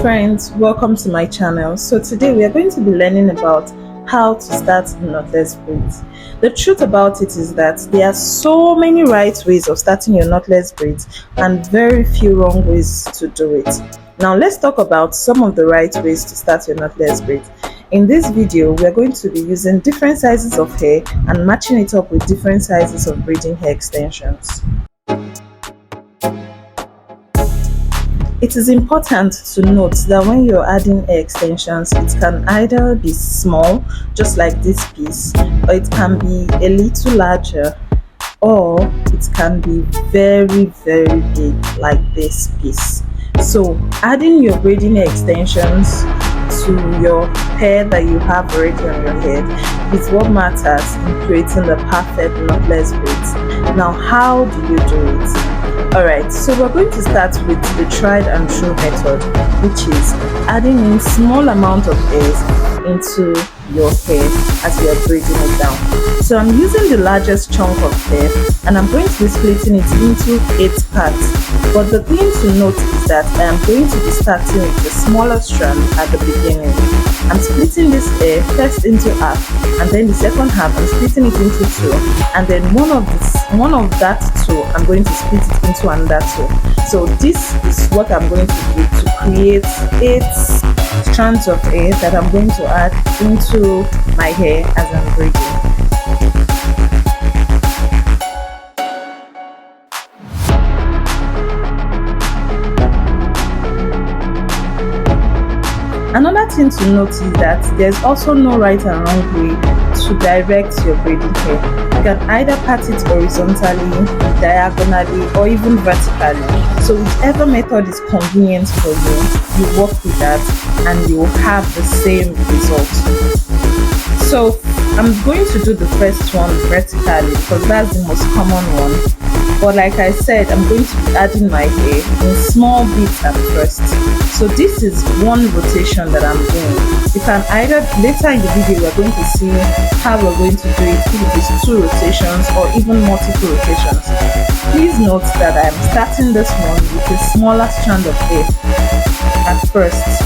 Friends, welcome to my channel. So today we are going to be learning about how to start knotless braids. The truth about it is that there are so many right ways of starting your knotless braids and very few wrong ways to do it. Now let's talk about some of the right ways to start your knotless braids. In this video, we are going to be using different sizes of hair and matching it up with different sizes of braiding hair extensions. It is important to note that when you're adding hair extensions, it can either be small, just like this piece, or it can be a little larger, or it can be very big, like this piece. So adding your braiding hair extensions to your hair that you have already on your head is what matters in creating the perfect knotless braids. Now, how do you do it? Alright, so we're going to start with the tried and true method, which is adding in small amount of hair into your hair as you are braiding it down. So I'm using the largest chunk of hair and I'm going to be splitting it into 8 parts. But the thing to note is that I am going to be starting with the smaller strand at the beginning. I'm splitting this hair first into half, and then the second half I'm splitting it into 2, and then one of that 2 I'm going to split it into another 2. So this is what I'm going to do to create 8 strands of hair that I'm going to add into my hair as I'm braiding. Another thing to note is that there's also no right and wrong way to direct your braiding hair. You can either part it horizontally, diagonally, or even vertically. So whichever method is convenient for you, you work with that and you will have the same result. So I'm going to do the first one vertically because that's the most common one. But like I said, I'm going to be adding my hair in small bits at first. So this is one rotation that I'm doing. You can either, later in the video, we're going to see how we're going to do it, if it is 2 rotations or even multiple rotations. Please note that I'm starting this one with a smaller strand of hair at first.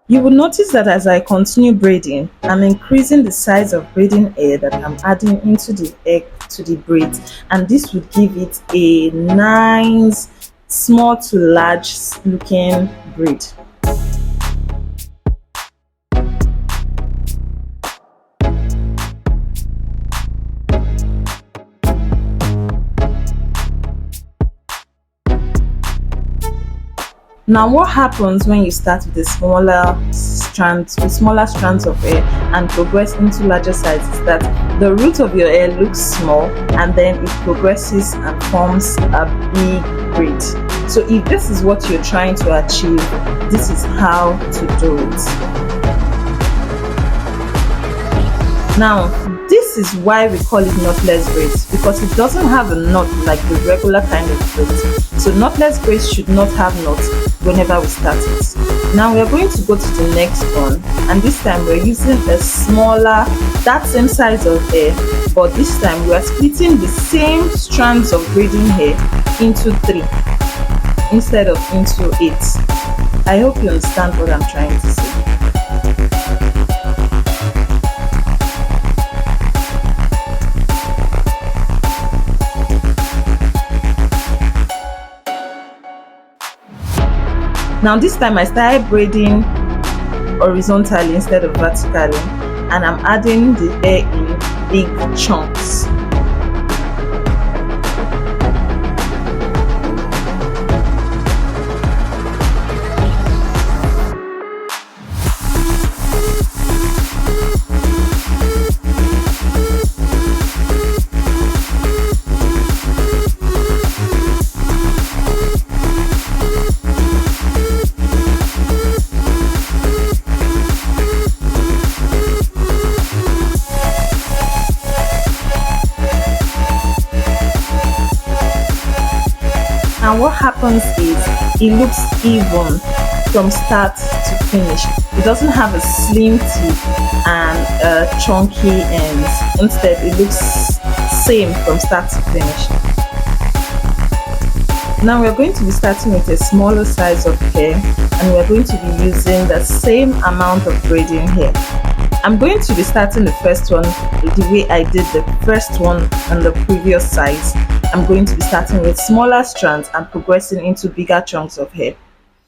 You will notice that as I continue braiding, I'm increasing the size of braiding hair that I'm adding into the egg to the braids, and this would give it a nice small to large looking braid. Now what happens when you start with the smaller strands of hair and progress into larger sizes, that the root of your hair looks small and then it progresses and forms a big braid. So if this is what you're trying to achieve, this is how to do it. Now this is why we call it knotless braids, because it doesn't have a knot like the regular kind of braids. So knotless braids should not have knots whenever we start it. Now we are going to go to the next one, and this time we're using a smaller, that same size of hair, but this time we are splitting the same strands of braiding hair into 3 instead of into 8. I hope you understand what I'm trying to say. Now this time I started braiding horizontally instead of vertically, and I'm adding the hair in big chunks. Now what happens is it looks even from start to finish. It doesn't have a slim tip and chunky ends. Instead, it looks same from start to finish. Now we're going to be starting with a smaller size of hair, and we're going to be using the same amount of braiding hair. I'm going to be starting the first one the way I did the first one on the previous size. I'm going to be starting with smaller strands and progressing into bigger chunks of hair.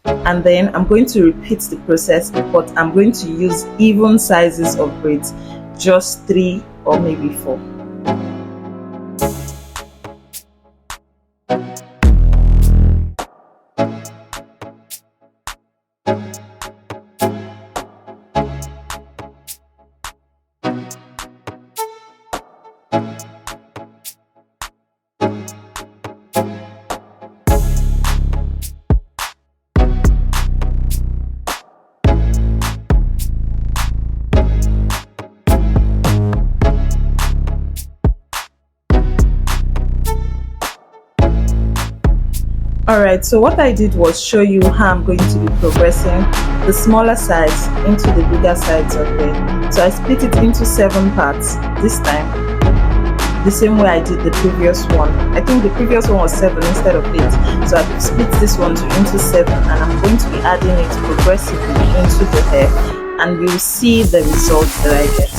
And then I'm going to repeat the process, but I'm going to use even sizes of braids, just 3 or maybe 4. Alright, so what I did was show you how I'm going to be progressing the smaller size into the bigger sides of it. So I split it into 7 parts this time, the same way I did the previous one. I think the previous one was 7 instead of 8. So I split this one into 7, and I'm going to be adding it progressively into the hair, and you'll see the results that I get.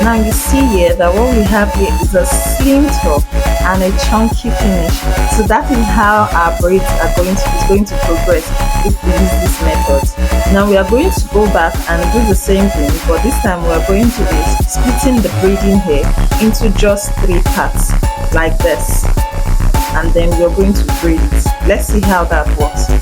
Now you see here that what we have here is a slim top and a chunky finish. So that is how our braids is going to progress if we use this method. Now we are going to go back and do the same thing, but this time we are going to be splitting the braiding hair into just 3 parts like this, and then we are going to braid it. Let's see how that works.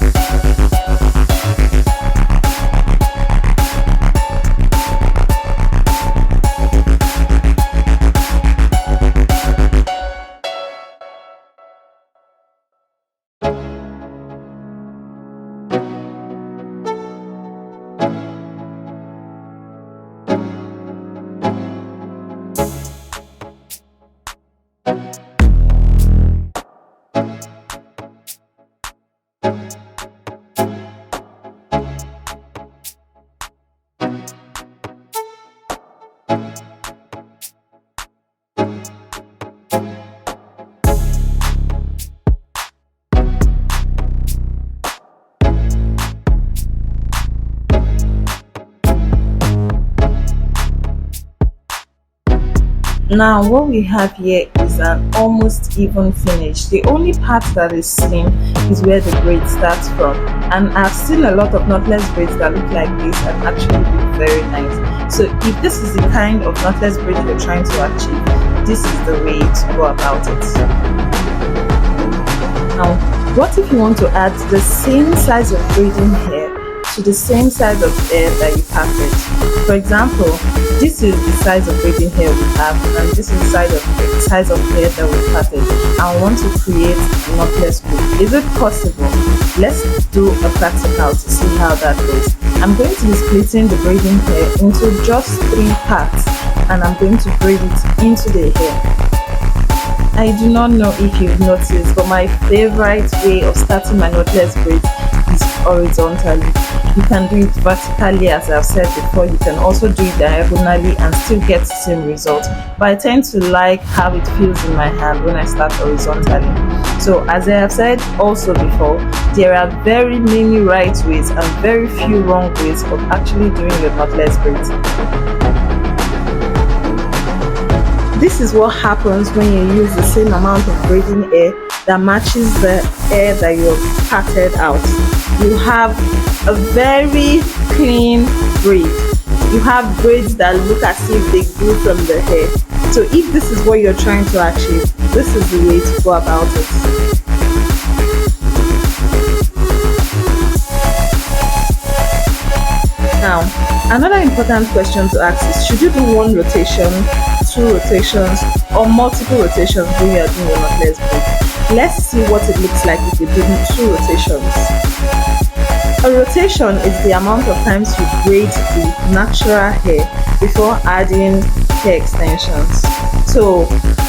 Now what we have here is an almost even finish. The only part that is slim is where the braid starts from, and I've seen a lot of knotless braids that look like this and actually look very nice. So if this is the kind of knotless braid you're trying to achieve, this is the way to go about it. Now what if you want to add the same size of braiding hair to the same size of hair that you parted? For example, this is the size of braiding hair we have, and this is the size of hair that we parted. I want to create a knotless braid. Is it possible? Let's do a practical to see how that goes. I'm going to be splitting the braiding hair into just 3 parts, and I'm going to braid it into the hair. I do not know if you've noticed, but my favorite way of starting my knotless braids is horizontally. You can do it vertically, as I've said before. You can also do it diagonally and still get the same result. But I tend to like how it feels in my hand when I start horizontally. So as I have said also before, there are very many right ways and very few wrong ways of actually doing your knotless braids. This is what happens when you use the same amount of braiding hair that matches the hair that you've parted out. You have a very clean braid. You have braids that look as if they grew from the hair. So if this is what you're trying to achieve, this is the way to go about it. Now, another important question to ask is, should you do one rotation, two rotations, or multiple rotations when you are doing your knotless braid? Let's see what it looks like if you do two rotations. A rotation is the amount of times you braid the natural hair before adding hair extensions. So,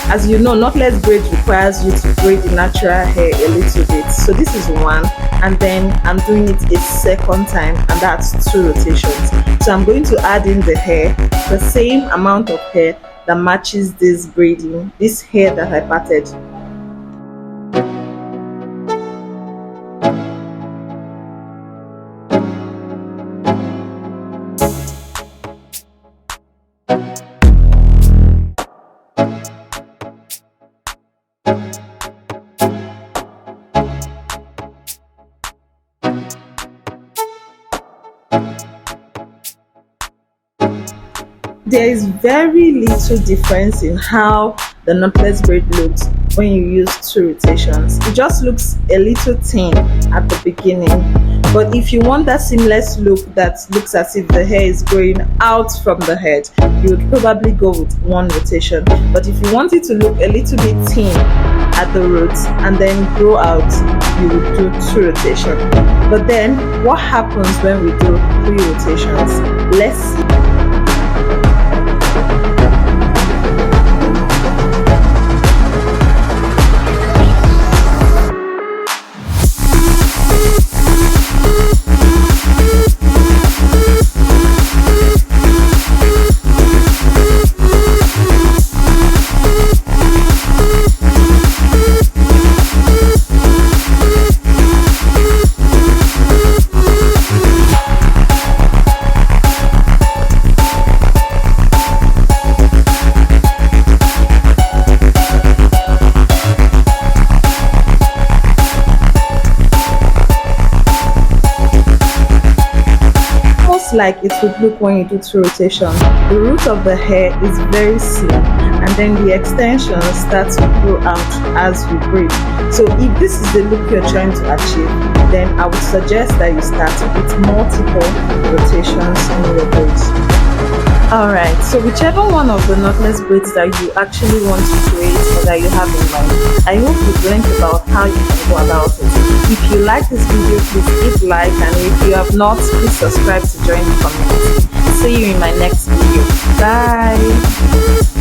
as you know, knotless braids requires you to braid the natural hair a little bit. So this is one, and then I'm doing it a second time, and that's two rotations. So I'm going to add in the hair, the same amount of hair that matches this braiding, this hair that I parted. There is very little difference in how the knotless braid looks when you use two rotations. It just looks a little thin at the beginning, but if you want that seamless look that looks as if the hair is growing out from the head, you would probably go with one rotation. But if you want it to look a little bit thin at the roots and then grow out, you would do two rotations. But then what happens when we do three rotations? Let's see. Like it would look when you do two rotations. The root of the hair is very slim, and then the extensions start to grow out as you braid. So if this is the look you're trying to achieve, then I would suggest that you start with multiple rotations in your braids. Alright, so whichever one of the knotless braids that you actually want to create or that you have in mind, I hope you've learned about how you can go about it. If you like this video, please hit like, and if you have not, please subscribe to join the community. See you in my next video. Bye!